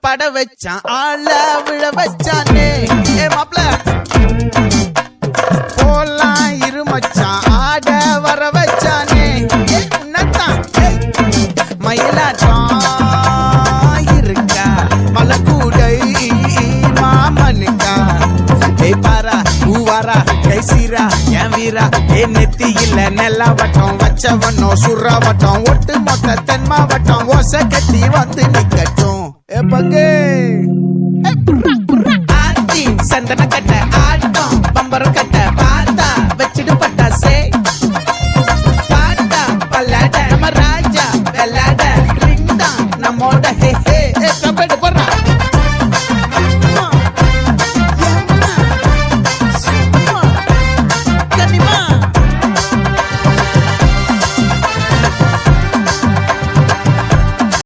பட வச்சான் ஆள விழ வச்சானே மாப்ள போலாம் இருமச்சான் ஆட வர வச்சானே உன்னத்தான் மயிலாட்டம் இருக்கா மலக்கூடை மாமனுக்கா பாரா பூவாரா கைசீரா என் வீரா நெத்தி இல்ல நெல்லா வட்டம் வச்சவனோ சுறா வட்டம் ஒட்டு மொத்த தென் மாவட்டம் ஓசை கட்டி வந்து நிக்கட்டும் பங்கே